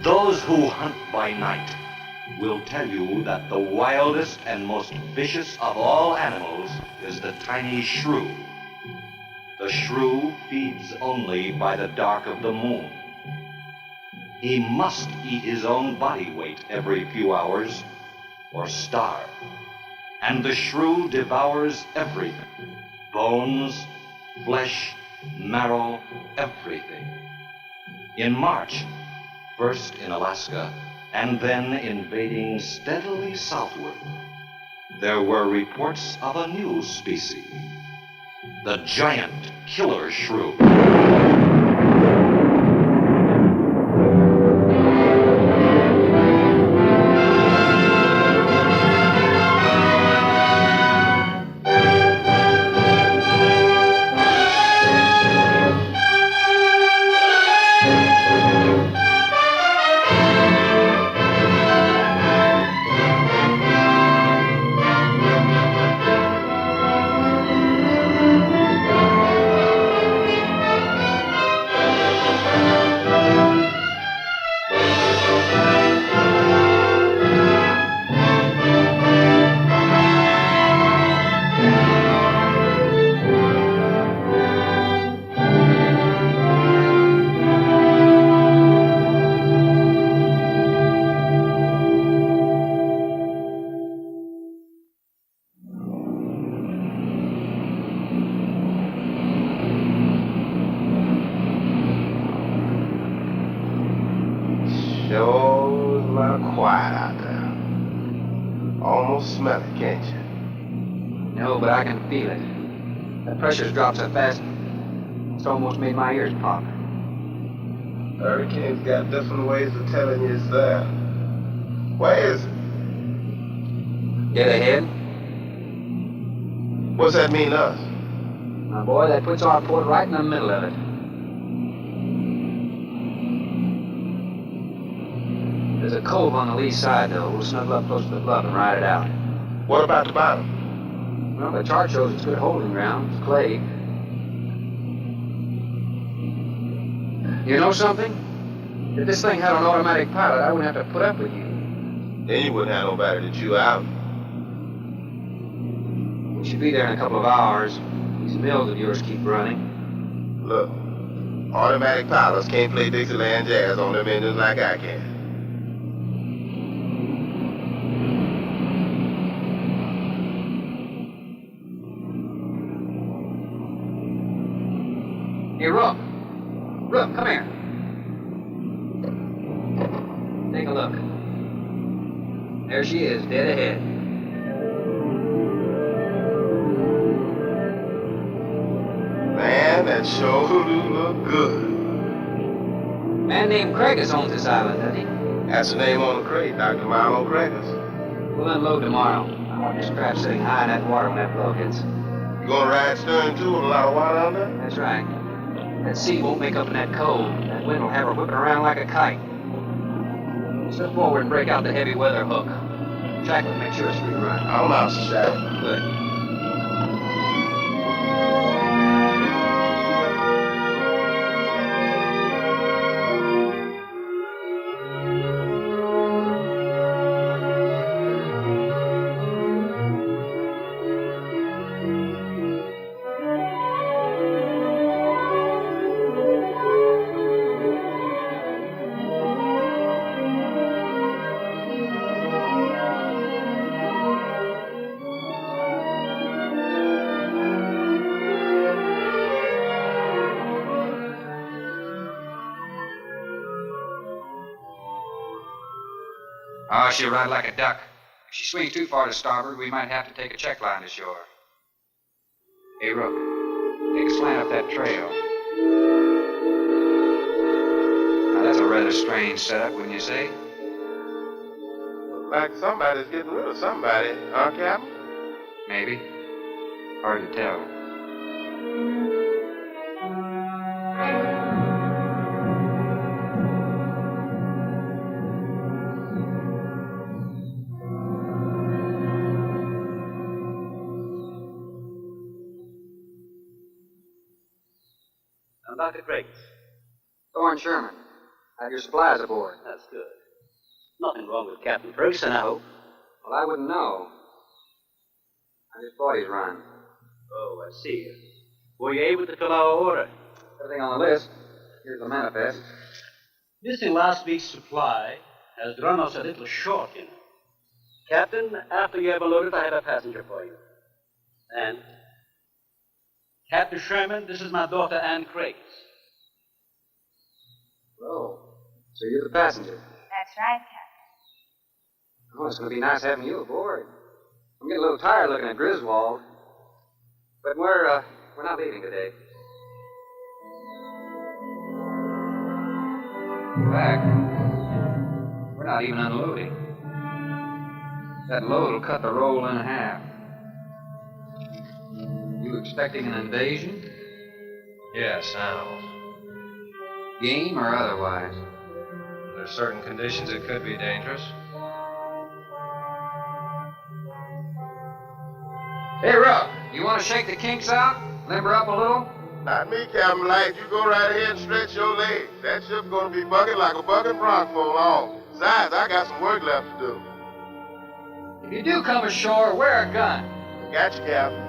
Those who hunt by night will tell you that the wildest and most vicious of all animals is the tiny shrew. The shrew feeds only by the dark of the moon. He must eat his own body weight every few hours or starve. And the shrew devours everything: bones, flesh, marrow, everything. In March, first in Alaska, and then invading steadily southward, there were reports of a new species, the giant killer shrew. Sure is a lot quiet out there. Almost smell it, can't you? No, but I can feel it. The pressure's dropped so fast, it's almost made my ears pop. Hurricane's got different ways of telling you it's there. Where is it? Dead ahead? What's that mean to us? My boy, that puts our port right in the middle of it. There's a cove on the lee side, though. We'll snuggle up close to the bluff and ride it out. What about the bottom? Well, the chart shows it's good holding ground. It's clay. You know something? If this thing had an automatic pilot, I wouldn't have to put up with you. Then you wouldn't have nobody to chew out. We should be there in a couple of hours. These mills of yours keep running. Look, automatic pilots can't play Dixieland jazz on them engines like I can. Hey, Rook. Rook, come here. Take a look. There she is, dead ahead. Man, that sure do look good. A man named Craigus owns this island, doesn't he? That's the name on the crate, Dr. Milo Craigus. We'll unload tomorrow. I want this craft sitting high in that water when that blow hits. You gonna ride stern too with a lot of water under? That's right. That sea won't make up in that cove. That wind will have her whipping around like a kite. Step forward and break out the heavy weather hook. Jack will make sure it's rerun. I'm out, Shaq. Good. Oh, she'll ride like a duck. If she swings too far to starboard, we might have to take a check line to shore. Hey, Rook, take a slant up that trail. Now, that's a rather strange setup, wouldn't you say? Like somebody's getting rid of somebody, huh, Captain? Maybe. Hard to tell. Dr. Craigs. Thorne Sherman. Have your supplies aboard. That's good. Nothing wrong with Captain Ferguson, I hope. Well, I wouldn't know. I just bought his run. Oh, I see. Were you able to fill our order? Everything on the list. Here's the manifest. Missing last week's supply has run us a little short, you know. Captain, after you have loaded, I have a passenger for you. And Captain Sherman, this is my daughter, Ann Craig. Oh, so you're the passenger. That's right, Captain. Oh, it's going to be nice having you aboard. I'm getting a little tired looking at Griswold. But we're not leaving today. In fact, we're not even unloading. That load will cut the roll in half. You expecting an invasion? Yes, animals. Game or otherwise? Under certain conditions, it could be dangerous. Hey, Ruck, you want to shake the kinks out? Limber up a little? Not me, Captain Light. You go right ahead and stretch your legs. That ship's gonna be bucking like a bucking bronc for long. Besides, I got some work left to do. If you do come ashore, wear a gun. Got you, Captain.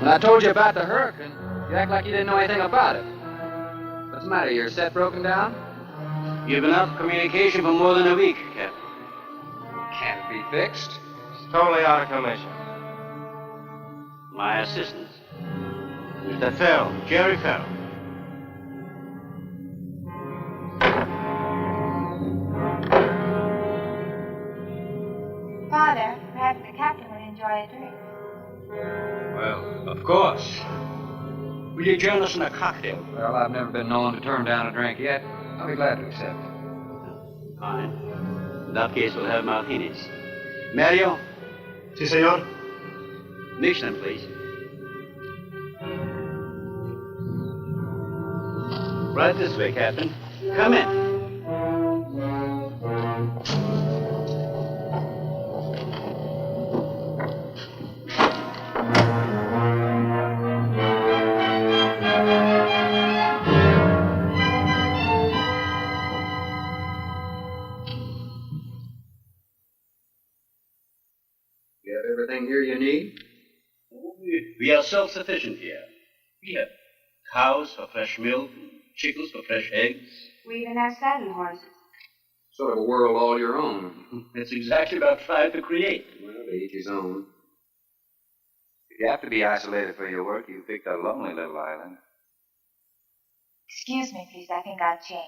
When I told you about the hurricane, you act like you didn't know anything about it. What's the matter? Your set broken down? You've been out of communication for more than a week, Captain. Can't be fixed. It's totally out of commission. My assistant, Mr. Farrell, Jerry Farrell. Father, perhaps the captain would enjoy a drink. Well, of course. Will you join us in a cocktail? Well, I've never been known to turn down a drink yet. I'll be glad to accept. Fine. In that case, we'll have martinis. Mario? Si, senor. Mix them, please. Right this way, Captain. Come in. You have everything here you need? We are self-sufficient here. We have cows for fresh milk, chickens for fresh eggs. We even have saddle horses. Sort of a world all your own. That's exactly what I've tried to create. Well, to each his own. If you have to be isolated for your work, you picked a lonely little island. Excuse me, please. I think I'll change.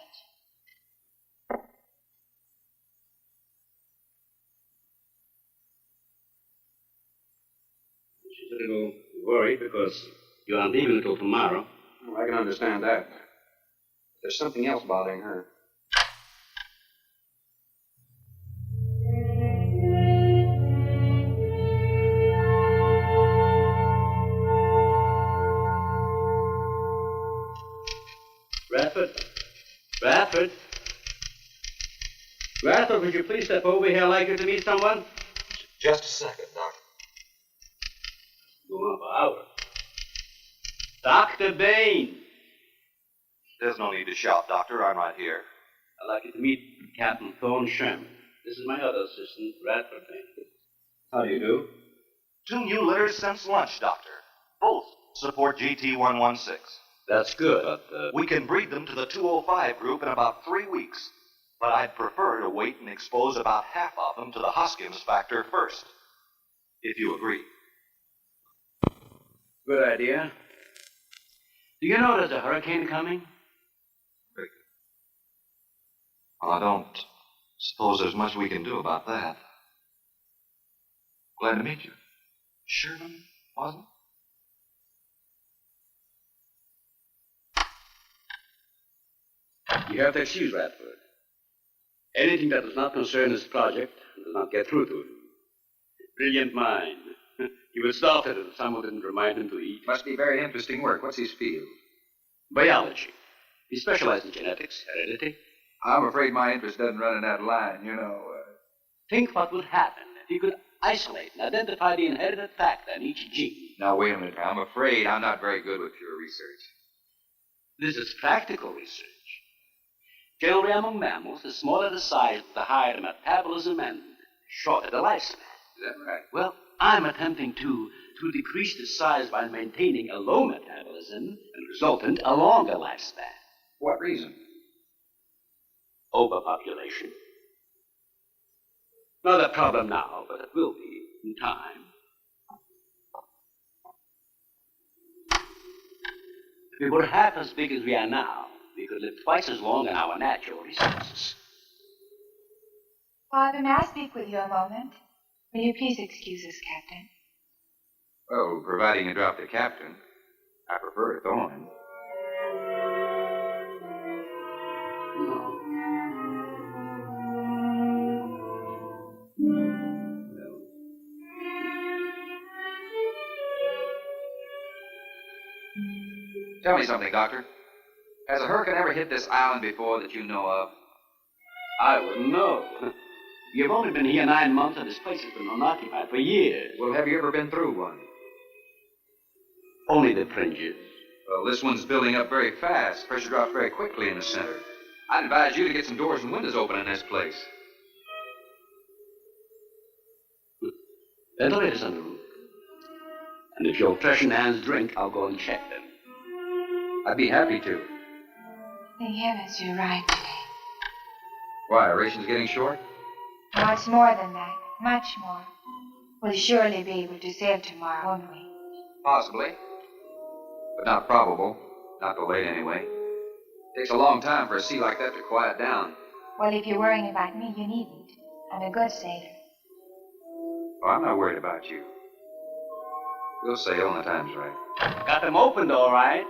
She's a little worried because you aren't leaving until tomorrow. Well, I can understand that. There's something else bothering her. Bradford? Bradford, would you please step over here? I'd like you to meet someone. Just a second, Doctor. Go on for hours. Dr. Bain. There's no need to shout, Doctor. I'm right here. I'd like you to meet Captain Thorne Sherman. This is my other assistant, Bradford Bain. How do you do? 2 new litters since lunch, Doctor. Both support GT116. That's good, but, We can breed them to the 205 group in about 3 weeks. But I'd prefer to wait and expose about half of them to the Hoskins factor first. If you agree. Good idea. Do you know there's a hurricane coming? Well, I don't suppose there's much we can do about that. Glad to meet you. Sherman, wasn't it? You have to excuse Bradford. Anything that does not concern his project does not get through to him. Brilliant mind. He would start it if someone didn't remind him to eat. Must be very interesting work. What's his field? Biology. He specialized in genetics, heredity. I'm afraid my interest doesn't run in that line, you know. Think what would happen if he could isolate and identify the inherited factor in each gene. Now, wait a minute. I'm afraid I'm not very good with pure research. This is practical research. Generally among mammals, the smaller the size, the higher the metabolism and shorter the lifespan. Is that right? Well, I'm attempting to decrease the size by maintaining a low metabolism and resultant a longer lifespan. What reason? Overpopulation. Not a problem now, but it will be in time. If we were half as big as we are now, we could live twice as long on our natural resources. Father, may I speak with you a moment? Will you please excuse us, Captain? Well, providing you drop the captain, I prefer a thorn. No. Tell me something, Doctor. Has a hurricane ever hit this island before that you know of? I wouldn't know. You've only been here 9 months, and this place has been unoccupied for years. Well, have you ever been through one? Only the fringes. Well, this one's building up very fast. Pressure drops very quickly in the center. I'd advise you to get some doors and windows open in this place. Ventilators on the roof. And if you'll freshen Anne's drink, I'll go and check them. I'd be happy to. Thank heavens you arrived today. Why, are rations getting short? No, it's more than that. Much more. We'll surely be able to sail tomorrow, won't we? Possibly. But not probable. Not till late, anyway. Takes a long time for a sea like that to quiet down. Well, if you're worrying about me, you needn't. I'm a good sailor. Well, I'm not worried about you. We'll sail when the time's right. Got them opened, all right.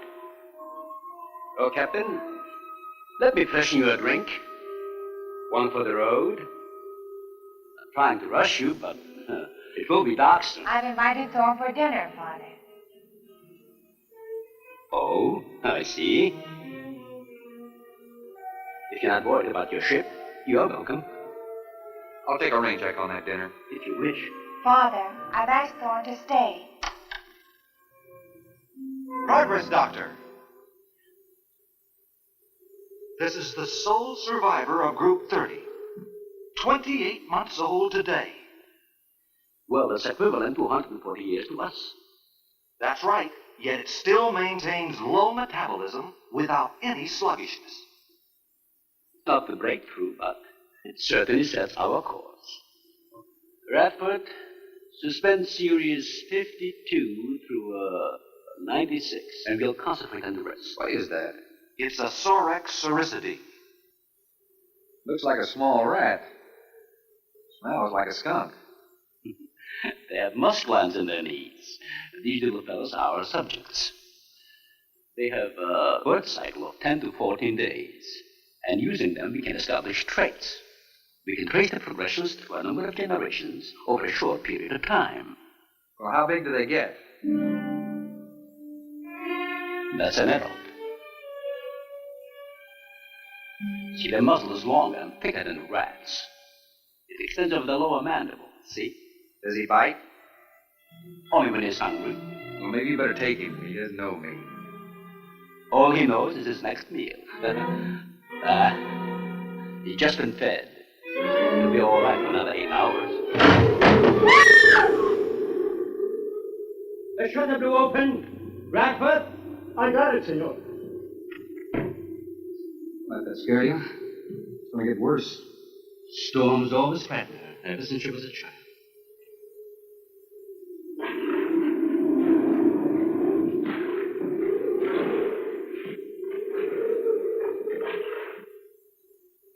Oh, Captain, let me freshen you a drink. One for the road. I'm trying to rush you, but it will be dark soon. I've invited Thorne for dinner, Father. Oh, I see. If you're not worried about your ship, you're welcome. I'll take a rain check on that dinner. If you wish. Father, I've asked Thorne to stay. Progress, Doctor. This is the sole survivor of Group 30. 28 months old today. Well, that's equivalent to 140 years to us. That's right, yet it still maintains low metabolism without any sluggishness. Not the breakthrough, but it certainly sets our course. Radford, suspend series 52 through 96, and we'll concentrate on the rest. What is that? It's a Sorex cericidae. Looks like a small rat. Smells like a skunk. They have musk glands in their knees. These little fellows are our subjects. They have a birth cycle of 10 to 14 days, and using them we can establish traits. We can trace the progressions through a number of generations over a short period of time. Well, how big do they get? That's an adult. See, their muzzle is longer and thicker than a rat's. It extends over the lower mandible, see? Does he bite? Only when he's hungry. Well, maybe you better take him. He doesn't know me. All he knows is his next meal. He's just been fed. He'll be all right for another 8 hours. The shutter door open. Radford? I got it, senor. Let that scare you? It's gonna get worse. Storms always frighten her, ever since she was a child.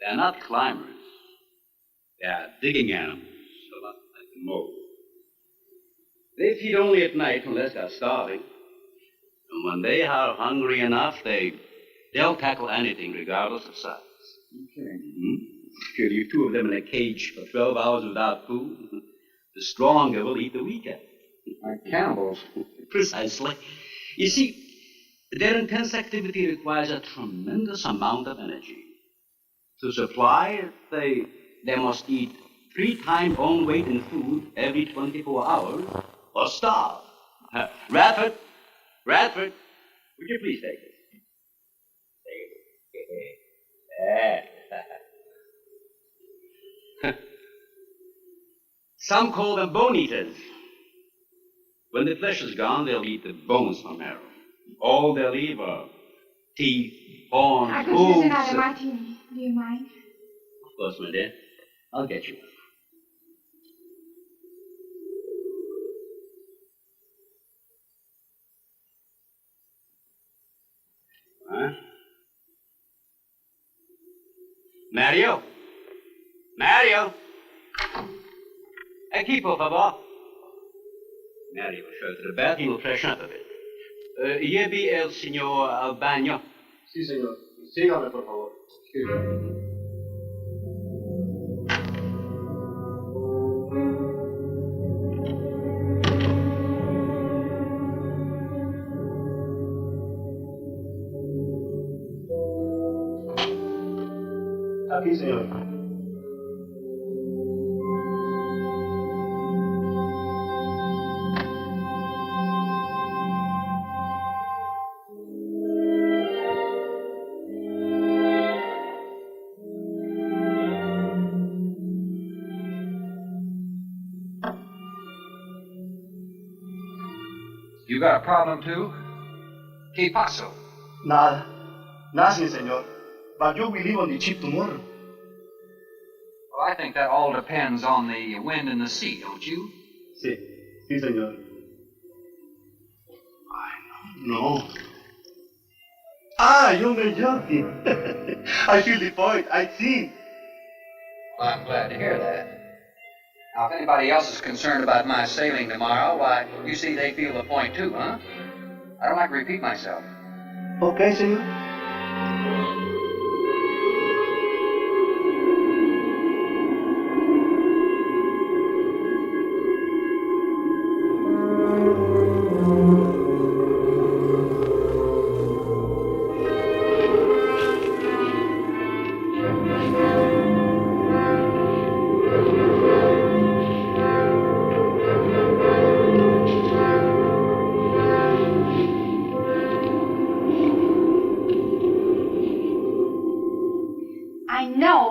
They're not climbers. They are digging animals, a lot like the mole. They feed only at night unless they're starving. And when they are hungry enough, they'll tackle anything regardless of size. Okay. Hmm? If you leave two of them in a cage for 12 hours without food, the stronger will eat the weaker. Like cannibals. Precisely. You see, their intense activity requires a tremendous amount of energy. To supply it, they must eat 3 times own weight in food every 24 hours or starve. Radford, would you please take this? Some call them bone eaters. When the flesh is gone, they'll eat the bones from marrow. All they'll leave are teeth, horns, I could use hooves. another martini. Do you mind? Of course, my dear. I'll get you one. Huh? Mario? Aquí, por favor. Mario will show to the bath. He will freshen up a bit. Lleve el señor al baño. Sí, señor. Sígame, por favor. Aquí, señor. You got a problem too? ¿Qué pasó? Nada. Nothing, señor. But you will leave on the ship tomorrow. Well, I think that all depends on the wind and the sea, don't you? Sí, señor. No. You're joking. I feel the point. I see. Well, I'm glad to hear that. Now, if anybody else is concerned about my sailing tomorrow, why, you see they feel the point too, huh? I don't like to repeat myself. Okay, señor.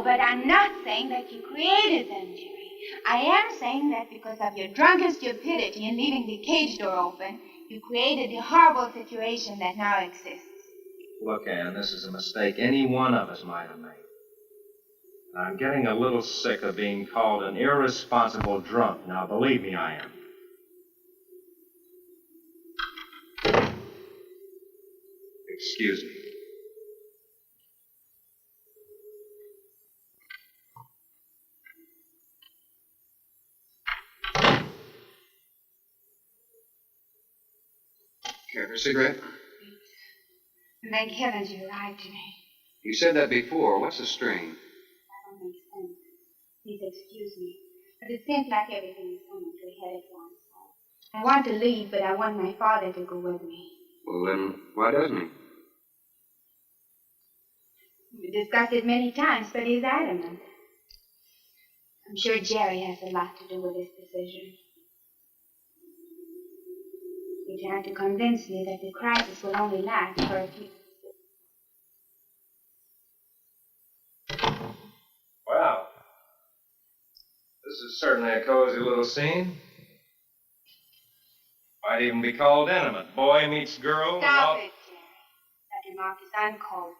But I'm not saying that you created them, Jerry. I am saying that because of your drunken stupidity in leaving the cage door open, you created the horrible situation that now exists. Look, Ann, this is a mistake any one of us might have made. I'm getting a little sick of being called an irresponsible drunk. Now, believe me, I am. Excuse me. Care for a cigarette? Thank heavens you arrived today. You said that before. What's the strain? That don't make sense. Please excuse me. But it seems like everything is coming to a head at once. I want to leave, but I want my father to go with me. Well, then, why doesn't he? We discussed it many times, but he's adamant. I'm sure Jerry has a lot to do with this decision. He tried to convince me that the crisis will only last for a few... Well, this is certainly a cozy little scene. Might even be called intimate. Boy meets girl. Stop it, Jerry. That remark is uncalled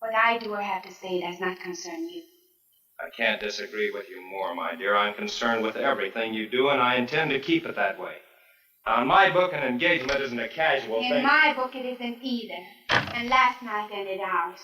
for. What I do or have to say does not concern you. I can't disagree with you more, my dear. I'm concerned with everything you do, and I intend to keep it that way. Now, in my book, an engagement isn't a casual thing. In my book, it isn't either. And last night ended ours.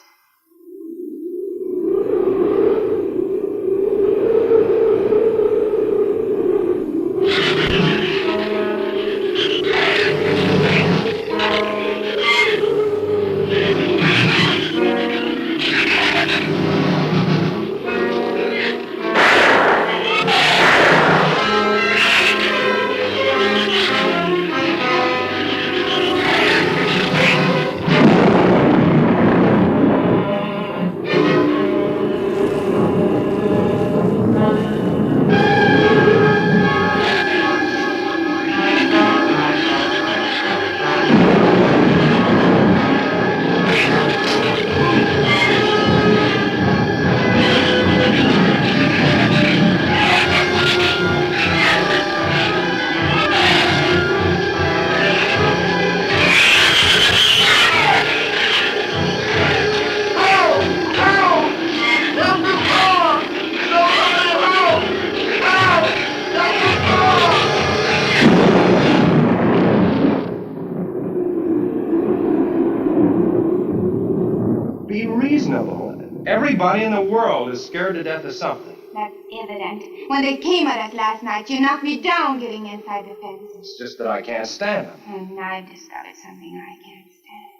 reasonable. Everybody in the world is scared to death of something. That's evident. When they came at us last night, you knocked me down getting inside the fence. It's just that I can't stand them. And I've discovered something I can't stand.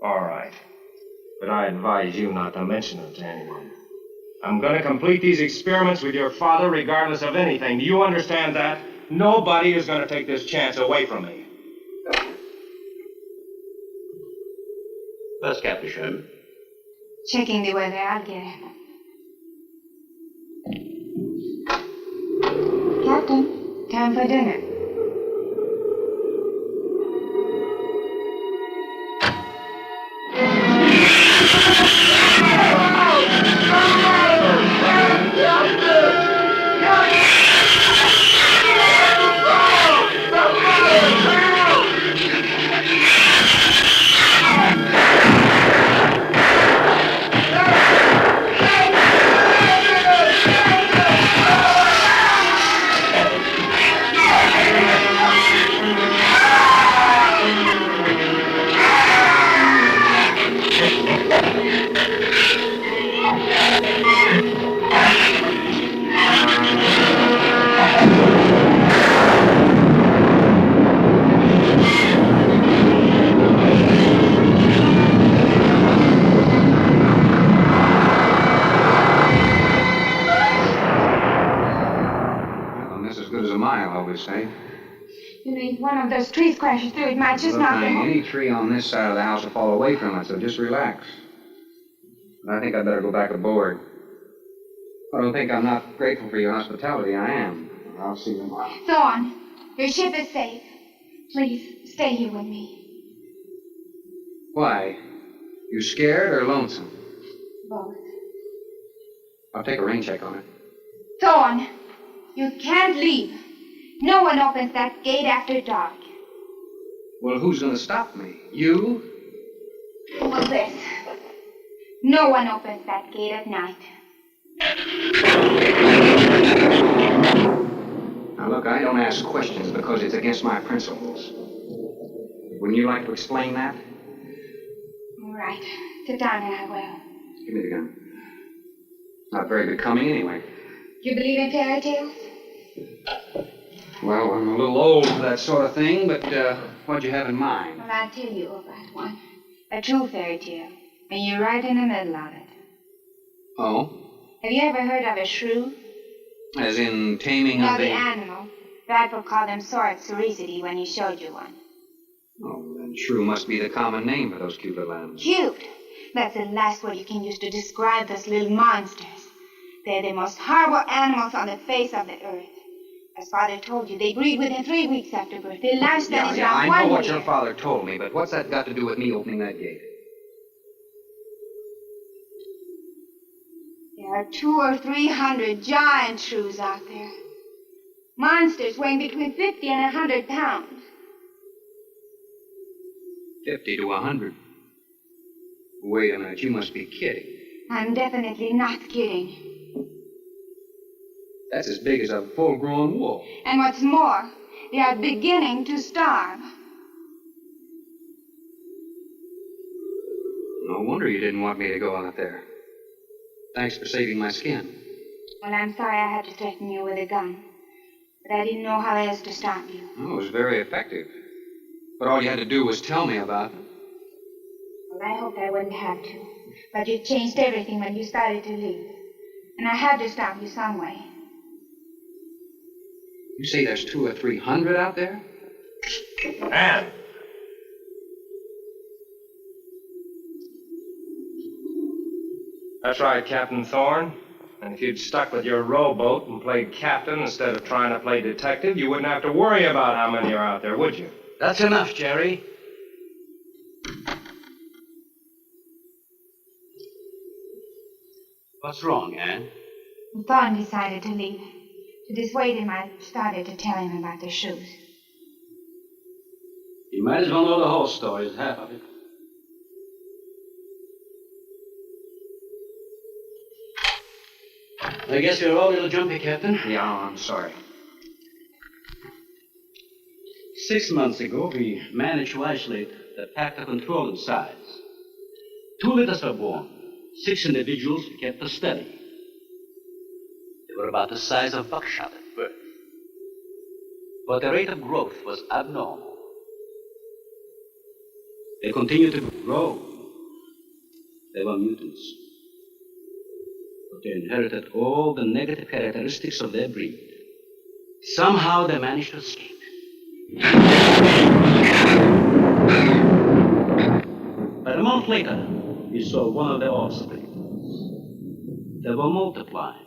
All right. But I advise you not to mention it to anyone. I'm going to complete these experiments with your father regardless of anything. Do you understand that? Nobody is going to take this chance away from me. Where's Captain Sherman? Checking the weather, I'll get him. Captain, time for dinner. You mean one of those trees crashes through, it might just knock them over. Any tree on this side of the house will fall away from it, so just relax. I think I'd better go back aboard. I don't think I'm not grateful for your hospitality. I am. I'll see you tomorrow. Thorne, your ship is safe. Please, stay here with me. Why? You scared or lonesome? Both. I'll take a rain check on it. Thorne, you can't leave. No one opens that gate after dark. Well, who's going to stop me? You? Well, this. No one opens that gate at night. Now, look, I don't ask questions because it's against my principles. Wouldn't you like to explain that? All right. Sit down and I will. Give me the gun. Not very becoming anyway. You believe in fairy tales? Well, I'm a little old for that sort of thing, but what'd you have in mind? Well, I'll tell you about one. A true fairy tale. And you're right in the middle of it. Oh? Have you ever heard of a shrew? As in taming No, of the animal. Bradford called them Sword Sericity when he showed you one. Oh, then shrew must be the common name for those cute little animals. Cute. That's the last word you can use to describe those little monsters. They're the most horrible animals on the face of the earth. As Father told you, they breed within 3 weeks after birth. Their lifespan is around 1 I know year. what your father told me, but what's that got to do with me opening that gate? There are 200 or 300 giant shrews out there. Monsters weighing between 50 and 100 pounds. 50 to 100. Wait a minute, you must be kidding. I'm definitely not kidding. That's as big as a full-grown wolf. And what's more, they are beginning to starve. No wonder you didn't want me to go out there. Thanks for saving my skin. Well, I'm sorry I had to threaten you with a gun. But I didn't know how else to stop you. Oh, it was very effective. But all you had to do was tell me about it. Well, I hoped I wouldn't have to. But you changed everything when you started to leave. And I had to stop you some way. You say there's 200 or 300 out there? Anne! That's right, Captain Thorne. And if you'd stuck with your rowboat and played captain instead of trying to play detective, you wouldn't have to worry about how many are out there, would you? That's enough, Jerry. What's wrong, Anne? Thorne decided to leave. To dissuade him, I started to tell him about the shoes. You might as well know the whole story as half of it. I guess you're all a little jumpy, Captain. Yeah, I'm sorry. 6 months ago, we managed to isolate the pack of control size. 2 litters were born. 6 individuals kept us steady. They were about the size of buckshot at birth. But the rate of growth was abnormal. They continued to grow. They were mutants. But they inherited all the negative characteristics of their breed. Somehow they managed to escape. But a month later, we saw one of their offspring. They were multiplying.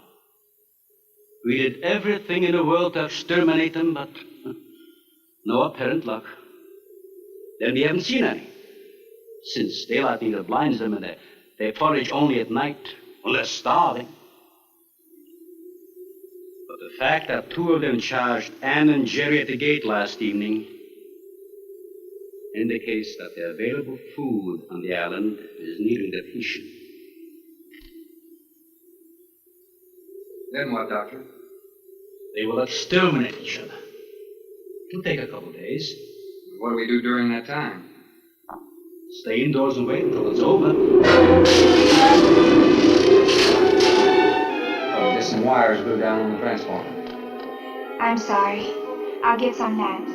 We did everything in the world to exterminate them, but no apparent luck. Then we haven't seen any. Since daylight neither blinds them and they forage only at night, unless starving. But the fact that 2 of them charged Anne and Jerry at the gate last evening indicates that the available food on the island is nearing depletion. Then what, Doctor? They will exterminate each other. It'll take a couple days. What do we do during that time? Stay indoors and wait until it's over. Oh, just some wires blew down on the transformer. I'm sorry. I'll get some lamps.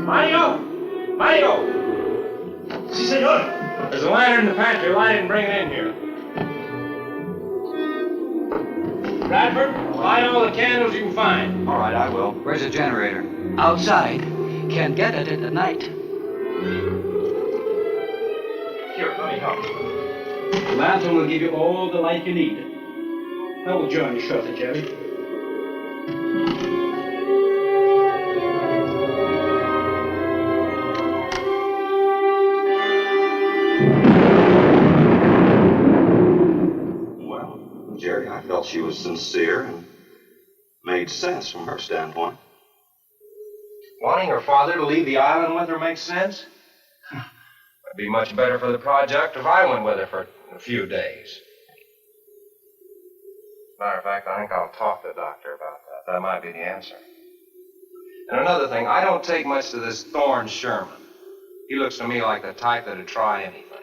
Mario! Mario! Si, senor. There's a lantern in the pantry. Light it and bring it in here. Bradford, light all the candles you can find. All right, I will. Where's the generator? Outside. Can't get at it at night. Here, let me help. The lantern will give you all the light you need. How will journey shortly, Jerry? Well, Jerry, I felt she was sincere and made sense from her standpoint. Wanting her father to leave the island with her makes sense? It'd be much better for the project if I went with her for a few days. Matter of fact, I think I'll talk to the doctor about that. That might be the answer. And another thing, I don't take much to this Thorne Sherman. He looks to me like the type that'd try anything.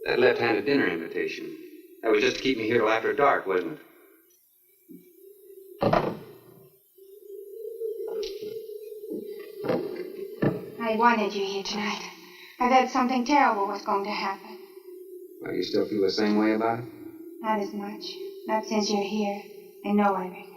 That left-handed dinner invitation. That was just to keep me here till after dark, wasn't it? I wanted you here tonight. I thought something terrible was going to happen. Well, you still feel the same way about it? Not as much. Not since you're here and know everything.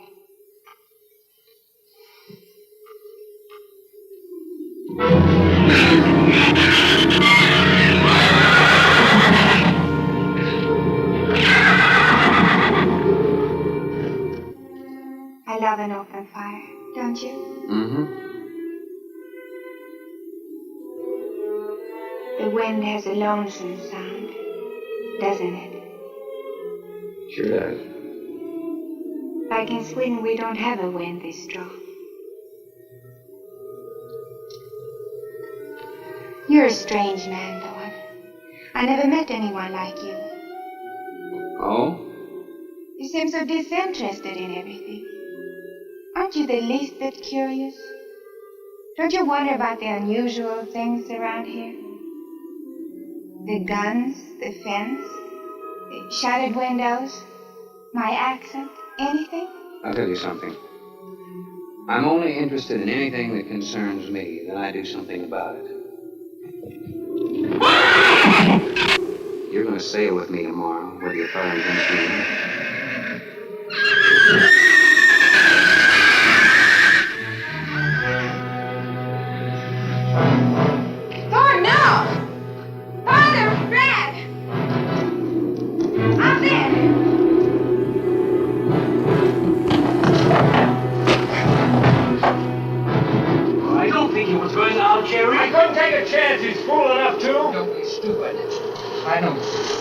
I love an open fire, don't you? Mm-hmm. The wind has a lonesome sound, doesn't it? Sure does. Like in Sweden, we don't have a wind this strong. You're a strange man, Thorne. I never met anyone like you. Oh? You seem so disinterested in everything. Aren't you the least bit curious? Don't you wonder about the unusual things around here? The guns, the fence, the shattered windows, my accent, anything? I'll tell you something. I'm only interested in anything that concerns me, then I do something about it. You're going to sail with me tomorrow, whether you're firing against me or not. Thorne, no! Father, Brad! Out there! I don't think he was going out, Jerry. I couldn't take a chance. He's fool enough to. Don't be stupid. I had no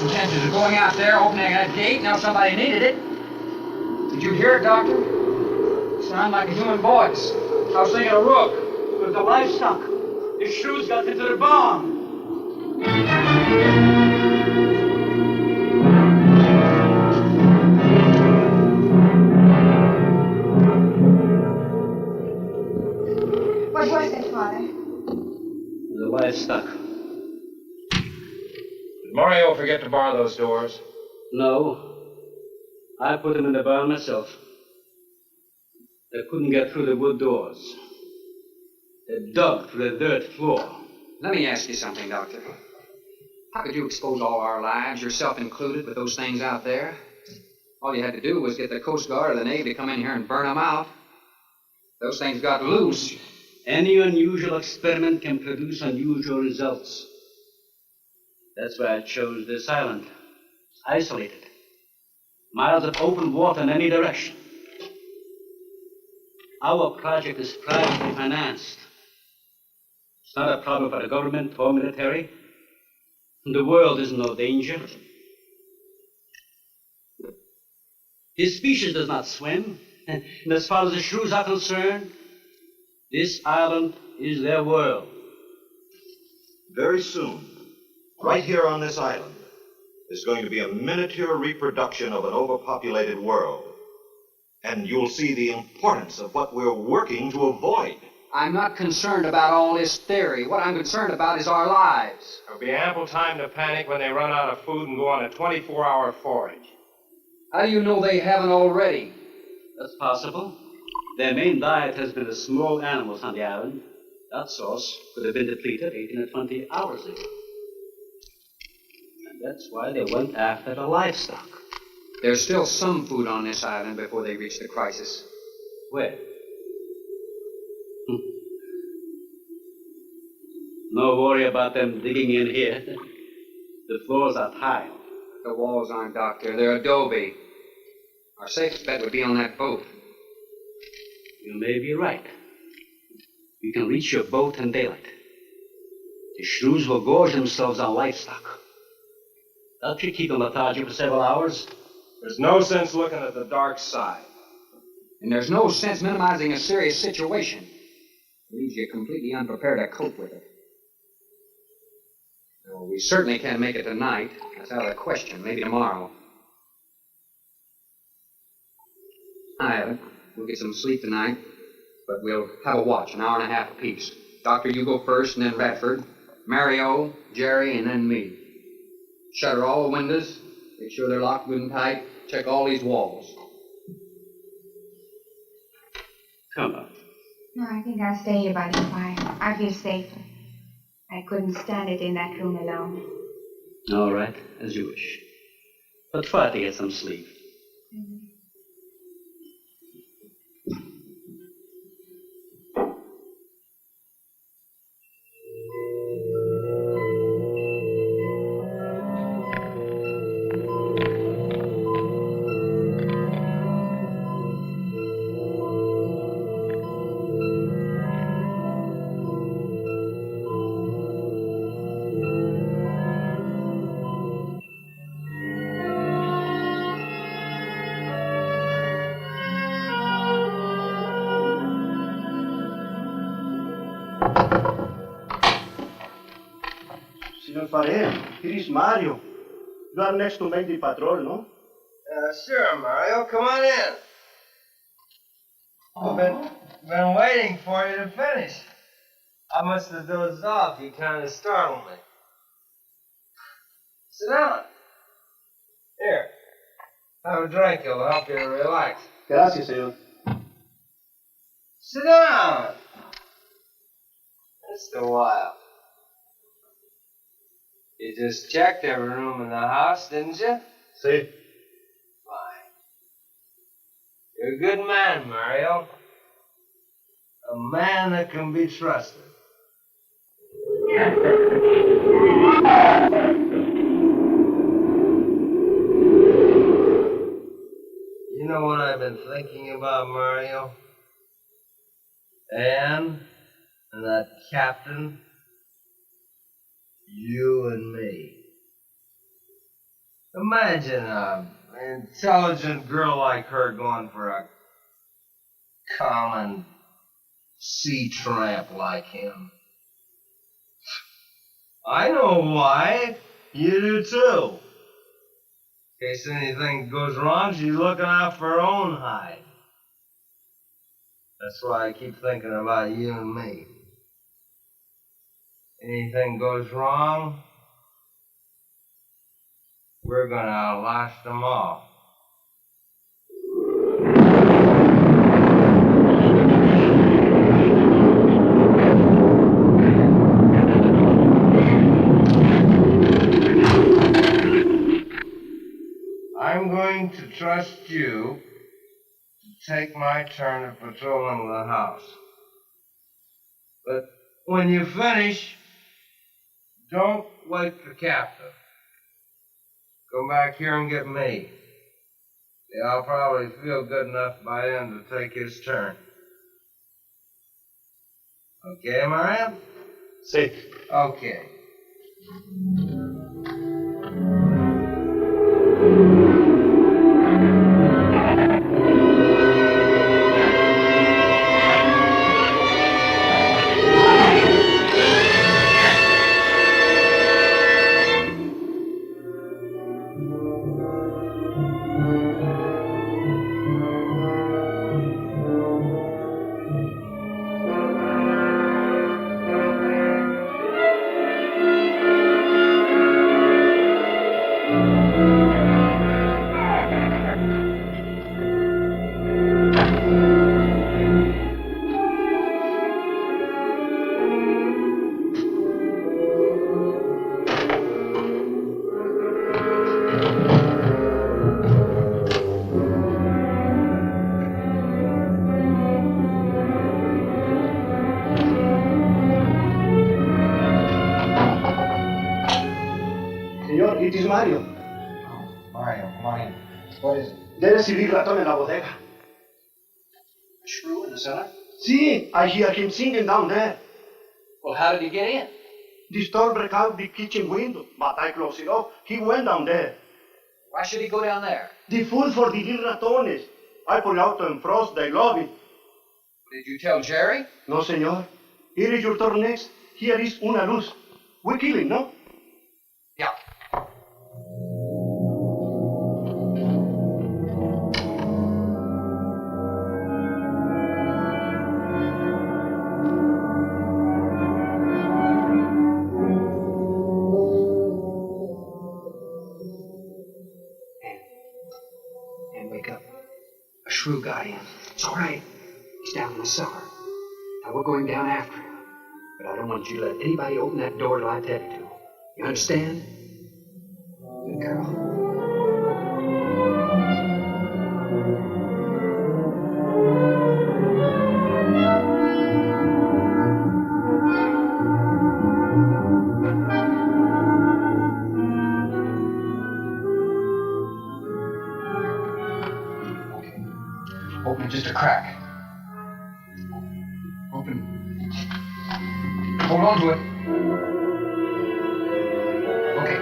intentions of going out there, opening that gate, now somebody needed it. Did you hear it, Doctor? It sounded like a human voice. I was thinking a rook. It was the livestock. The SHREWS got into the barn. What was it, Father? The livestock. Mario forget to bar those doors? No. I put them in the barn myself. They couldn't get through the wood doors. They dug through the dirt floor. Let me ask you something, Doctor. How could you expose all our lives, yourself included, with those things out there? All you had to do was get the Coast Guard or the Navy to come in here and burn them out. Those things got loose. Any unusual experiment can produce unusual results. That's why I chose this island. It's isolated. Miles of open water in any direction. Our project is privately financed. It's not a problem for the government or military. The world is in no danger. This species does not swim. And as far as the shrews are concerned, this island is their world. Very soon, right here on this island, is going to be a miniature reproduction of an overpopulated world. And you'll see the importance of what we're working to avoid. I'm not concerned about all this theory. What I'm concerned about is our lives. There'll be ample time to panic when they run out of food and go on a 24-hour forage. How do you know they haven't already? That's possible. Their main diet has been the small animals on the island. That source could have been depleted 18 or 20 hours ago. And that's why they went after the livestock. There's still some food on this island before they reach the crisis. Where? No worry about them digging in here. The floors are tile. The walls aren't, Doctor. They're adobe. Our safest bet would be on that boat. You may be right. You can reach your boat in daylight. The shrews will gorge themselves on livestock. That should keep them lethargic for several hours. There's no sense looking at the dark side. And there's no sense minimizing a serious situation. It leaves you completely unprepared to cope with it. Well, we certainly can't make it tonight. That's out of the question. Maybe tomorrow. We'll get some sleep tonight, but we'll have a watch, an hour and a half apiece. Doctor, you go first, and then Radford, Mario, Jerry, and then me. Shutter all the windows, make sure they're locked good and tight, check all these walls. Come on. No, I think I'll stay here by the fire. I feel safer. I couldn't stand it in that room alone. All right, as you wish. But try to get some sleep. Signor Farel, here is Mario. You are next to make the patrol, no? Sure, Mario. Come on in. I've been waiting for you to finish. I must have dozed off. You kind of startled me. Sit down. Here. Have a drink. It'll help you to relax. Gracias, señor. Sit down. Just a while. You just checked every room in the house, didn't you? Sí. Fine. You're a good man, Mario. A man that can be trusted. You know what I've been thinking about, Mario? Anne and that captain. You and me. Imagine an intelligent girl like her going for a common sea tramp like him. I know why. You do too. In case anything goes wrong, she's looking out for her own hide. That's why I keep thinking about you and me. Anything goes wrong, we're gonna outlast them all. I'm going to trust you to take my turn of patrolling the house. But when you finish, don't wake the captain. Come back here and get me. See, I'll probably feel good enough by then to take his turn. Okay, Maria? Sí. Okay. Señor, it is Mario. Mario, come on in. What is it? There is a big ratón en la bodega. A shrew in the cellar? See, I hear him singing down there. Well, how did he get in? The storm broke out the kitchen window, but I closed it off. He went down there. Why should he go down there? The food for the little ratones. I pull out and frost, they love it. Did you tell Jerry? No, señor. Here is your turn next. Here is una luz. We kill him, no? Yeah. And wake up. A shrew got in. It's all right. He's down in the cellar. Now we're going down after him. But I don't want you to let anybody open that door till I tell you to. You understand? Good girl. Open just a crack. Open. Hold on to it. Okay.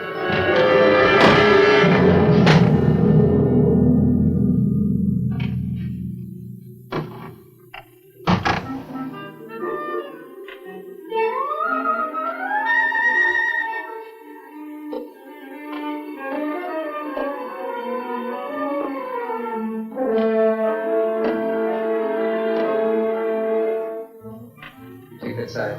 Take that side.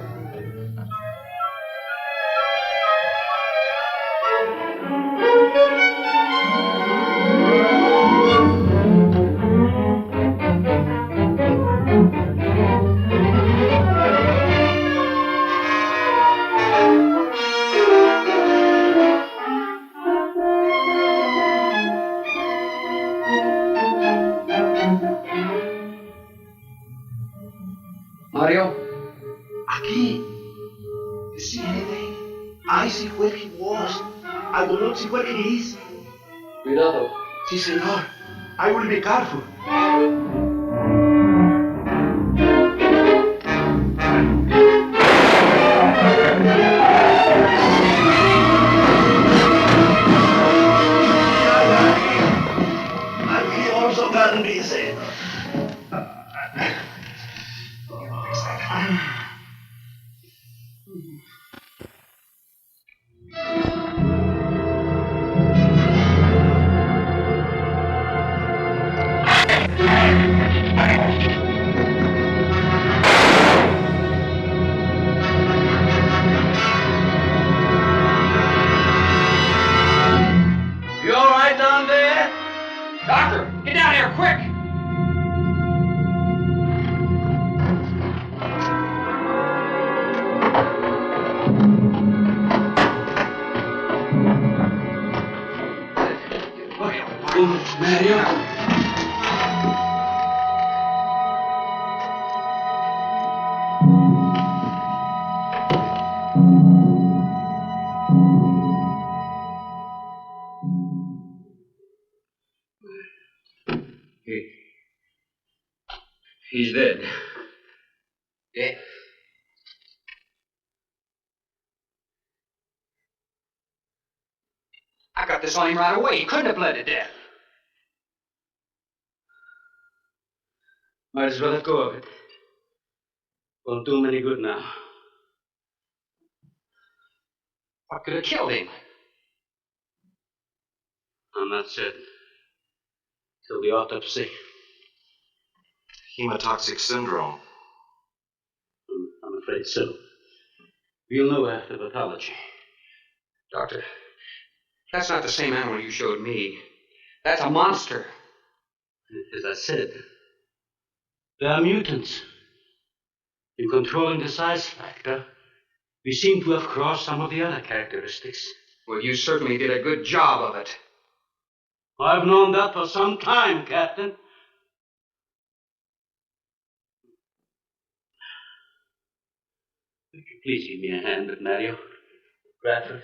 Mario? Aquí. You see anything? I see where he was. I do not see where he is. Cuidado. Si, señor. I will be careful. And he also got busy. He's dead. Yeah. I got this on him right away. He couldn't have bled to death. Might as well let go of it. Won't do him any good now. What could have killed him? I'm not certain. Till the autopsy. Hemotoxic syndrome. I'm afraid so. We'll know after pathology. Doctor, that's not the same animal you showed me. That's a monster. As I said, they are mutants. In controlling the size factor, we seem to have crossed some of the other characteristics. Well, you certainly did a good job of it. I've known that for some time, Captain. Would you please give me a hand with Mario? Bradford,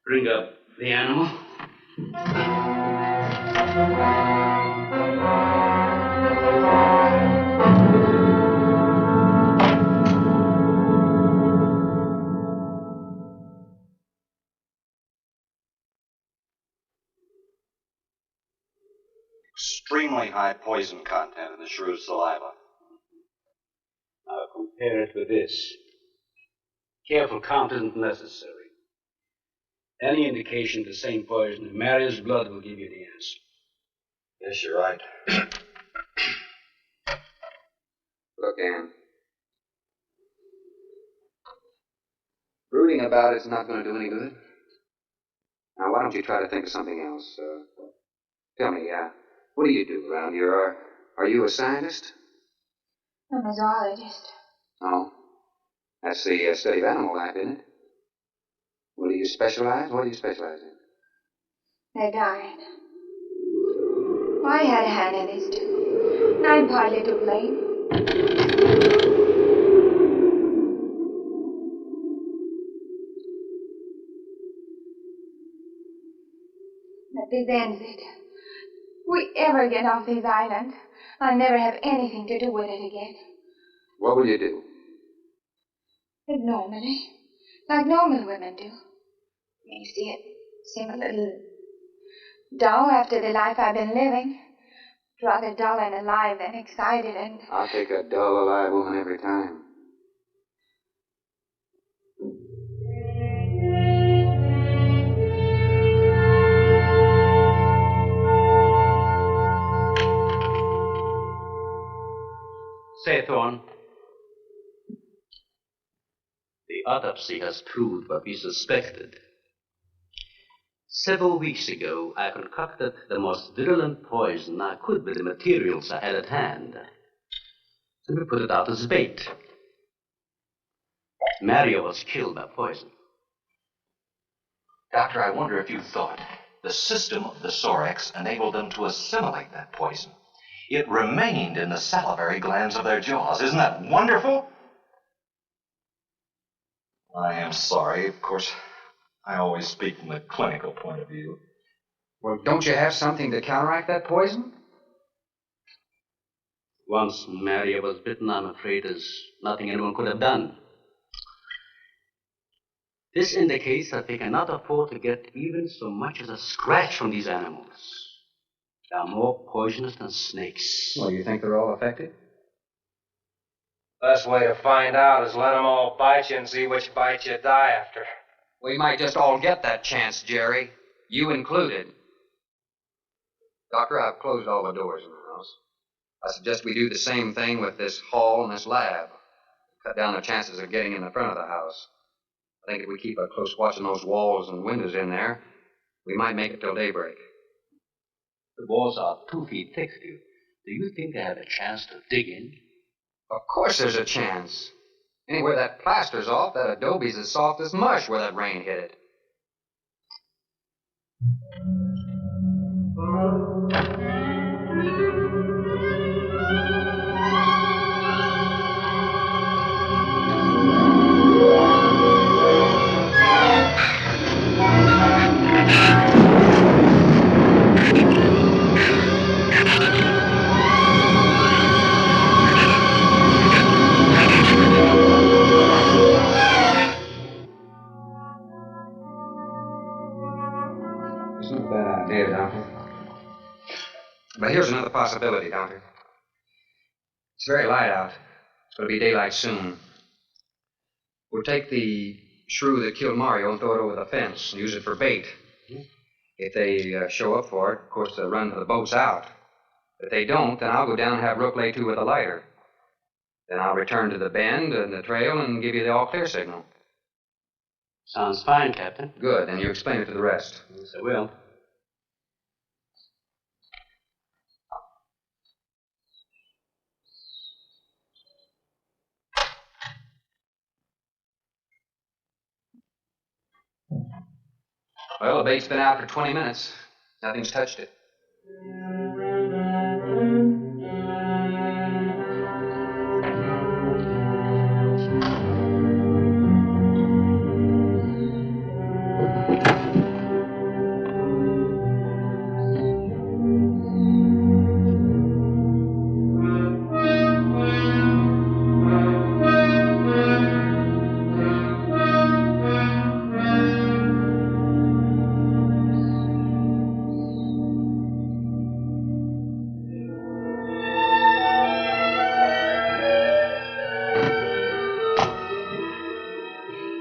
bring up the animal. Extremely high poison content in the SHREWS saliva. Now compare it with this. Careful count isn't necessary. Any indication of the same poison in Mario's blood will give you the answer. Yes, you're right. Look, Ann. Brooding about it's not going to do any good. Now, why don't you try to think of something else? Tell me, what do you do around here? Are you a scientist? I'm a zoologist. Oh. That's the study of animal life, isn't it? What do you specialize? What do you specialize in? They died. I had a hand in this, too. I'm partly to blame. But this ends it. If we ever get off this island, I'll never have anything to do with it again. What will you do? Live normally, like normal women do. You see, it seemed a little dull after the life I've been living. Rather dull and alive than excited and... I'll take a dull, alive woman every time. Say, Thorne, the autopsy has proved what we suspected. Several weeks ago, I concocted the most virulent poison I could with the materials I had at hand. And we put it out as bait. Mario was killed by poison. Doctor, I wonder if you thought the system of the Sorex enabled them to assimilate that poison. It remained in the salivary glands of their jaws. Isn't that wonderful? I am sorry. Of course, I always speak from the clinical point of view. Well, don't you have something to counteract that poison? Once Mario was bitten, I'm afraid there's nothing anyone could have done. This indicates that they cannot afford to get even so much as a scratch from these animals. They are more poisonous than snakes. Well, you think they're all affected? Best way to find out is let them all bite you and see which bite you die after. We might just all get that chance, Jerry. You included. Doctor, I've closed all the doors in the house. I suggest we do the same thing with this hall and this lab. Cut down the chances of getting in the front of the house. I think if we keep a close watch on those walls and windows in there, we might make it till daybreak. The walls are 2 feet thick. Do you think they have a chance to dig in? Of course there's a chance. Anywhere that plaster's off, that adobe's as soft as mush where that rain hit it. It's not a bad idea, Doctor. But here's another possibility, Doctor. It's very light out. It's going to be daylight soon. We'll take the shrew that killed Mario and throw it over the fence and use it for bait. If they show up for it, of course, they'll run to the boats out. If they don't, then I'll go down and have Rook lay to with a lighter. Then I'll return to the bend and the trail and give you the all-clear signal. Sounds fine, Captain. Good, then you explain it to the rest. Yes, I will. Well, the bait's been out for 20 minutes. Nothing's touched it.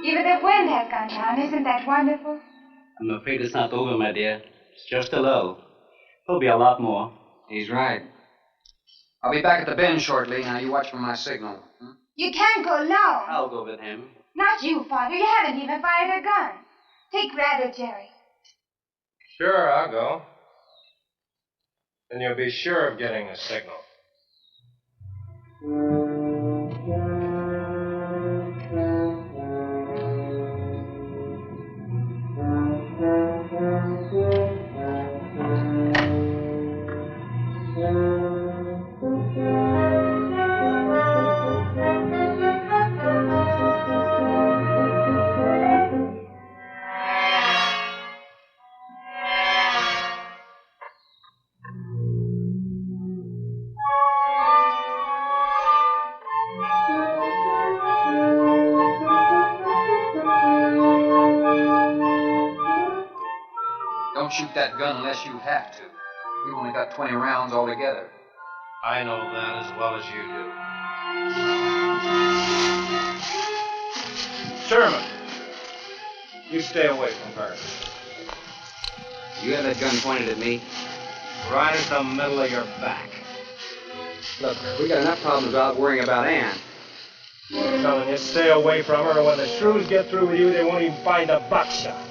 Even the wind has gone down. Isn't that wonderful? I'm afraid it's not over, my dear. It's just a lull. There'll be a lot more. He's right. I'll be back at the bend shortly. Now you watch for my signal. You can't go alone. I'll go with him. Not you, Father. You haven't even fired a gun. Take Red or Jerry. Sure, I'll go. Then you'll be sure of getting a signal. Don't shoot that gun unless you have to. We've only got 20 rounds altogether. I know that as well as you do. Sherman, you stay away from her. You have that gun pointed at me. Right at the middle of your back. Look, we got enough problems without worrying about Ann. I'm telling you, stay away from her, or when the shrews get through with you, they won't even find the buckshot.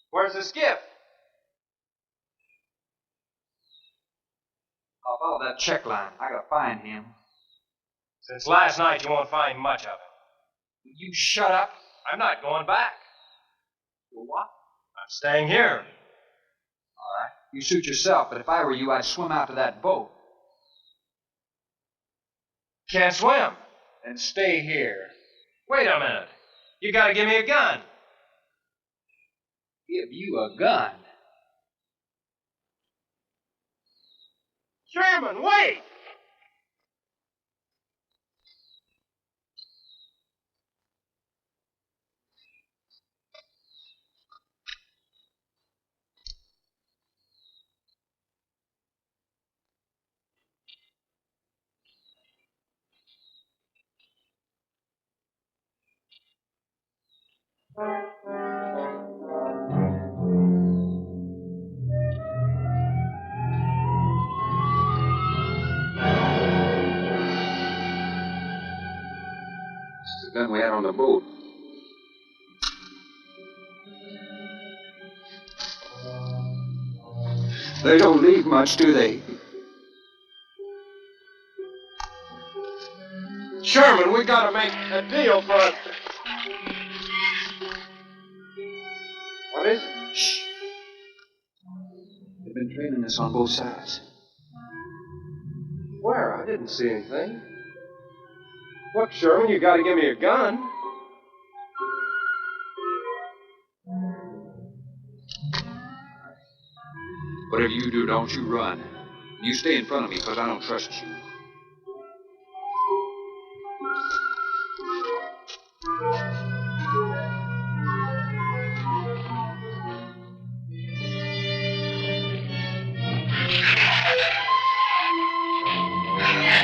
Where's the skiff? I'll follow that check line. I gotta find him. Since last night, you won't find much of him. You shut up. I'm not going back. You what? I'm staying here. All right. You suit yourself, but if I were you, I'd swim out to that boat. Can't swim. Then stay here. Wait a minute. You gotta give me a gun. Give you a gun? Sherman, wait! men we had on the boat. They don't leave much, do they? Sherman, we gotta make a deal for it. What is it? Shh. They've been training us on both sides. Where? I didn't see anything. Look, Sherman, you gotta give me a gun. Whatever you do, don't you run. You stay in front of me, because I don't trust you.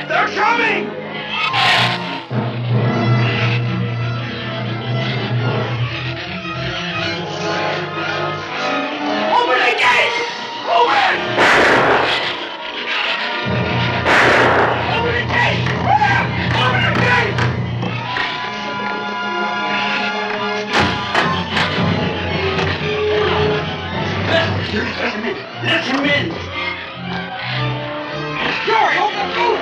They're coming! Open the gate! Open! Open the gate! Open the gate! Let him in! Jerry, open the door!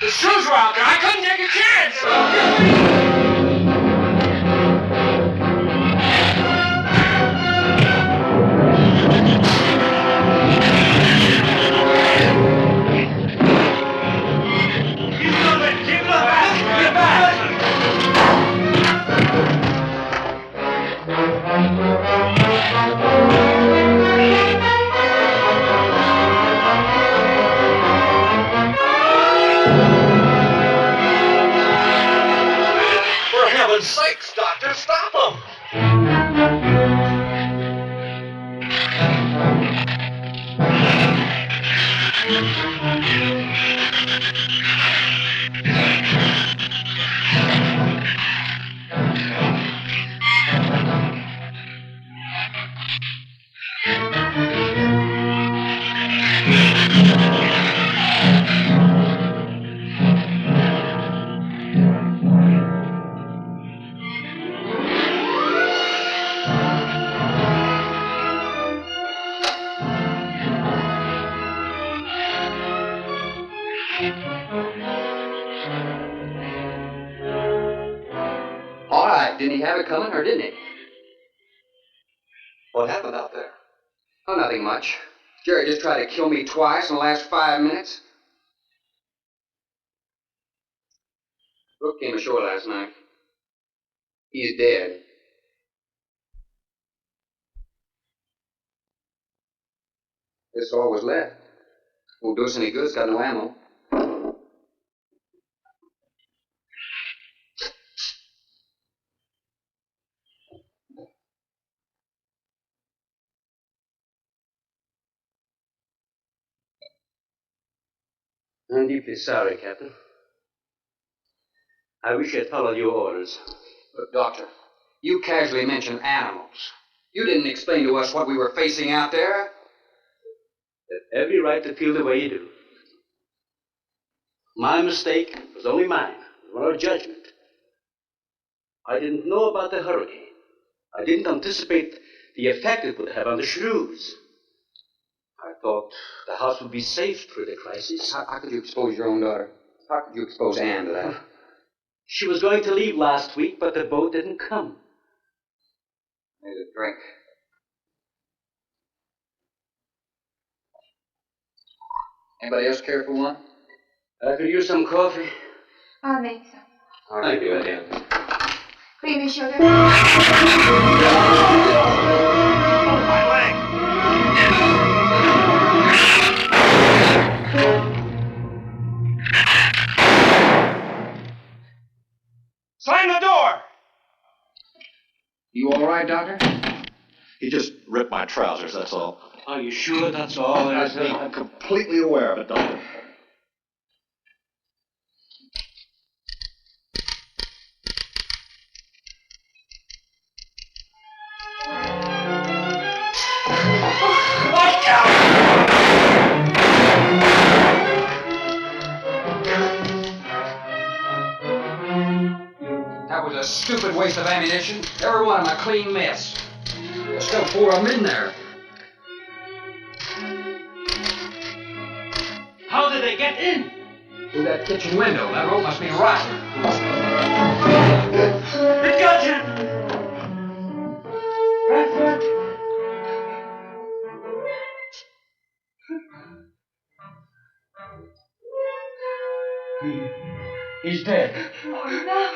The SHREWS were out there. I couldn't take a chance. Get back! For heaven's sakes, Doctor, stop them! All right, didn't he have it coming, or didn't he? What happened out there? Oh, nothing much. Jerry just tried to kill me twice in the last 5 minutes. Brooke came ashore last night. He's dead. This is all was left. Won't do us any good, it's got no ammo. I'm deeply sorry, Captain. I wish I'd followed your orders. Look, Doctor, you casually mentioned animals. You didn't explain to us what we were facing out there. You have every right to feel the way you do. My mistake was only mine. It was not a judgment. I didn't know about the hurricane. I didn't anticipate the effect it would have on the SHREWS. I thought the house would be safe through the crisis. How could you expose your own daughter? How could you expose Anne to that? She was going to leave last week, but the boat didn't come. Need a drink. Anybody else care for one? I could use some coffee. I'll make some. Thank you, Eddie. Creamy sugar. My leg! Slam the door! You all right, Doctor? He just ripped my trousers, that's all. Are you sure that's all there is? I'm completely aware of it, Doctor. a stupid waste of ammunition. Every one of them a clean mess. There's still 4 of them in there. How did they get in? Through that kitchen window. That rope must be rotten. It got you! Bradford! He's dead. Oh, no.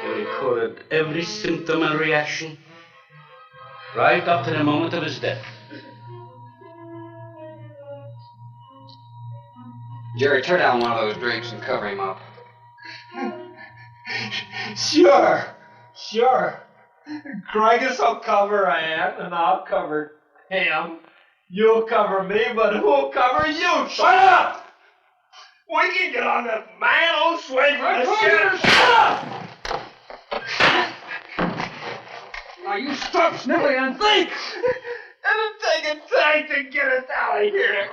You recorded every symptom and reaction, right up to the moment of his death. Jerry, turn down one of those drinks and cover him up. Sure. Craigus will cover Ann, and I'll cover him. You'll cover me, but who'll cover you? Shut up! We can get on this man old swing for the shit. Shut up! Now you stop sniveling and think! It'll take a tank to get us out of here.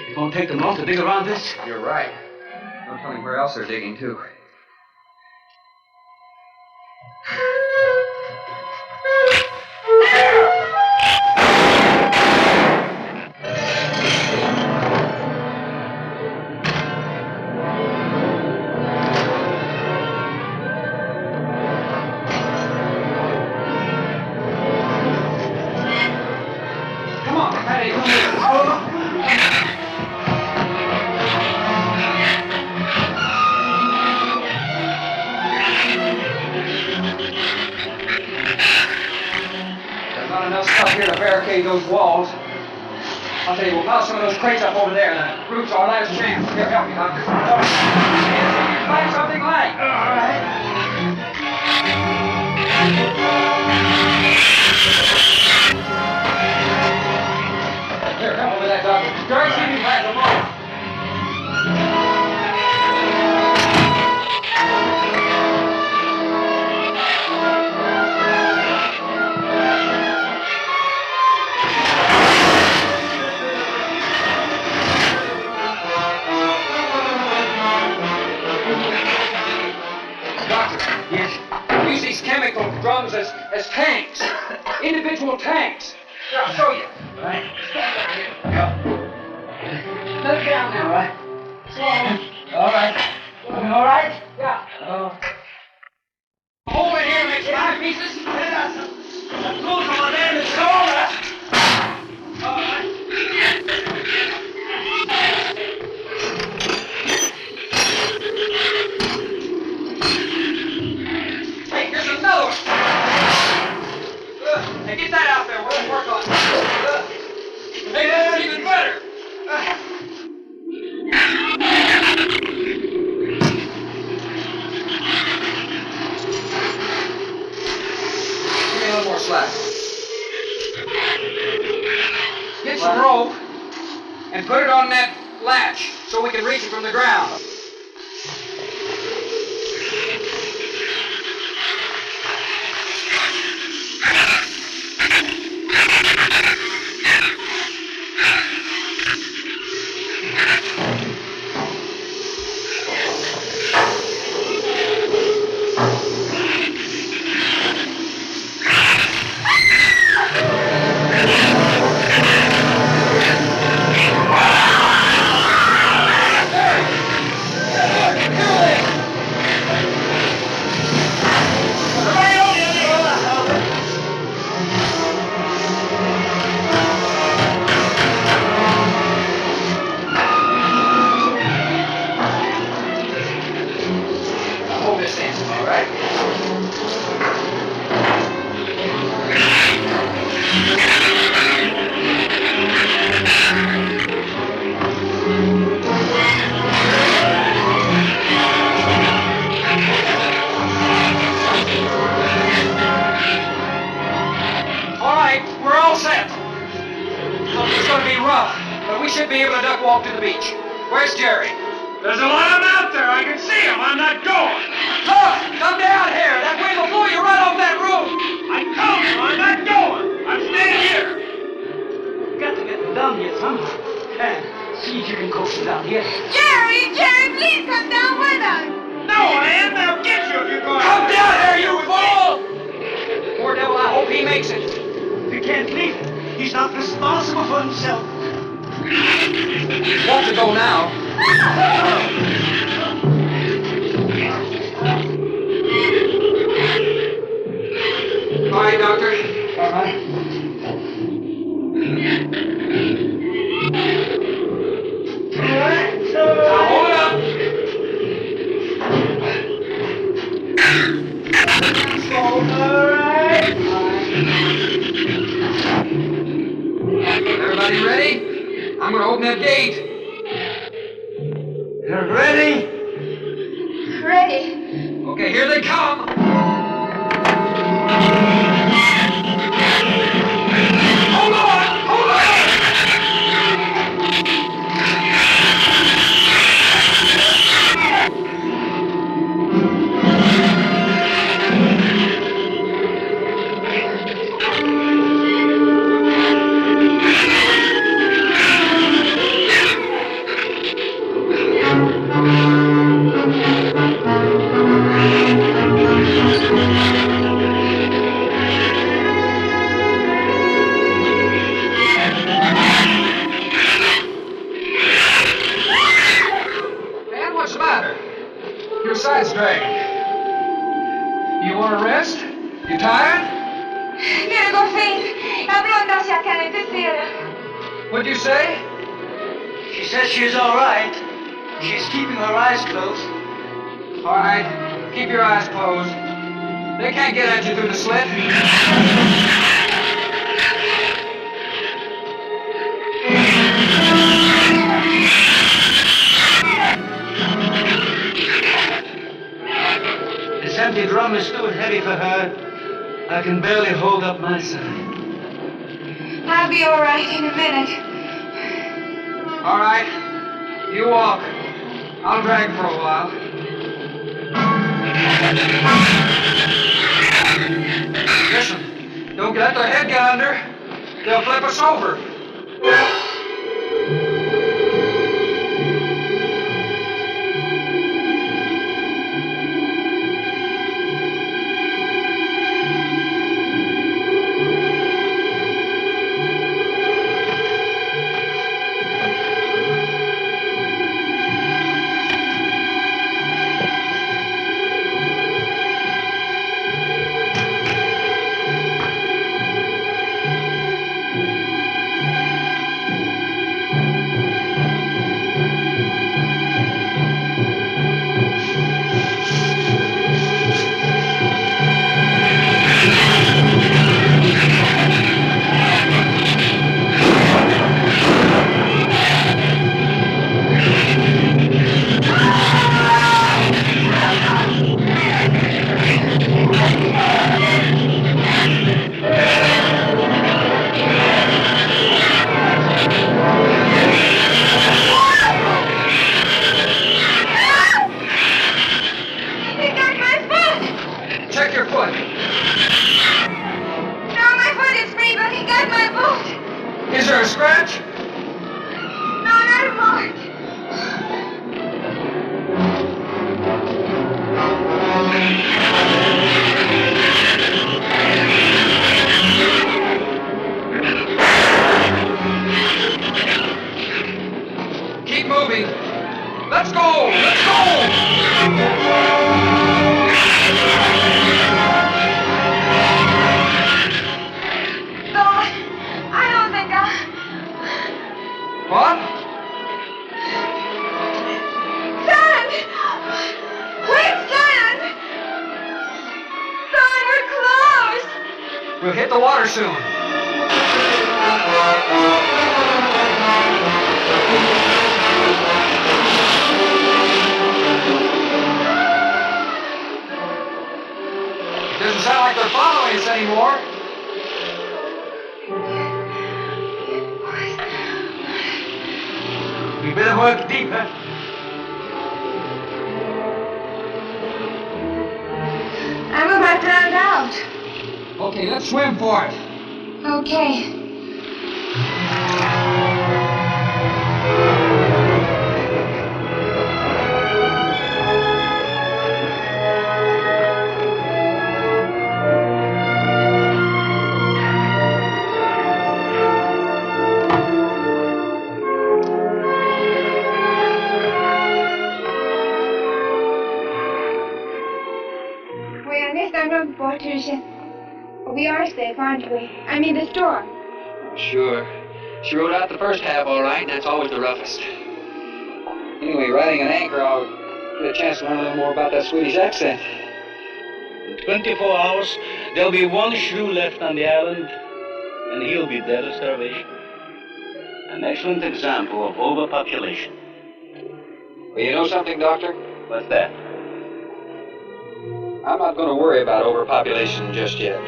It won't take them long to dig around this. You're right. No telling where else they're digging, too. Come on, Patty, come here. There's not enough stuff here to barricade those walls. I'll tell you, we'll pile some of those crates up over there. The roof's our last chance. Here, help me, Doctor. Find something light. All right. Here, help me with that, Doctor. Jerry, see me back a moment. Use these chemical drums as tanks. Individual tanks. Here, I'll show you. All right. Stand down here. Let it down now, right? All right. All right? Yeah. Oh. Hold it here, make 5 pieces. Close on my name is Goude. All right. Hey, here's another one. Hey, get that out there. We'll work on it. Hey, that's even better. Give me a little more slack. Get some rope and put it on that latch so we can reach it from the ground. able to duck walk to the beach. Where's Jerry? There's a lot of them out there. I can see them. I'm not going. Look! Come down here! That wind will blow you right off that roof! I told you I'm not going. I'm staying here. You've got to get them down here somehow. And see if you can coax them down here. Jerry, please come down with us. No, Ann, they'll get you if you go Come out down there. here, you fool! Poor devil, I hope he makes it. We can't leave him. He's not responsible for himself. Want to go now? All right, Doctor. All right. Now hold it up. Everybody ready? I'm going to open that gate. You're ready? Ready. Okay, here they come. Hold on! Hold on! Man, what's the matter? Your side's dragging. You want to rest? You tired? Quiero go faint. Habló andase acá en el tercero. What'd you say? She says she's all right. She's keeping her eyes closed. All right, keep your eyes closed. They can't get at you through the slit. This empty drum is too heavy for her. I can barely hold up my side. I'll be all right in a minute. All right, you walk. I'll drag for a while. Listen, don't let their head get under. They'll flip us over. Is there a scratch? No, not a mark. Keep moving. Let's go! Let's go! What? Son! Wait, son! Son, we're close! We'll hit the water soon. It doesn't sound like they're following us anymore. We better work deeper. I'm about drowned out. Okay, let's swim for it. Okay. Well, this I'm looking for, Tertius. We are safe, aren't we? I mean, the storm. Sure. She rode out the first half all right, and that's always the roughest. Anyway, riding an anchor, I'll get a chance to learn a little more about that Swedish accent. In 24 hours, there'll be one shrew left on the island, and he'll be dead of starvation. An excellent example of overpopulation. Well, you know something, Doctor? What's that? I'm not going to worry about overpopulation just yet.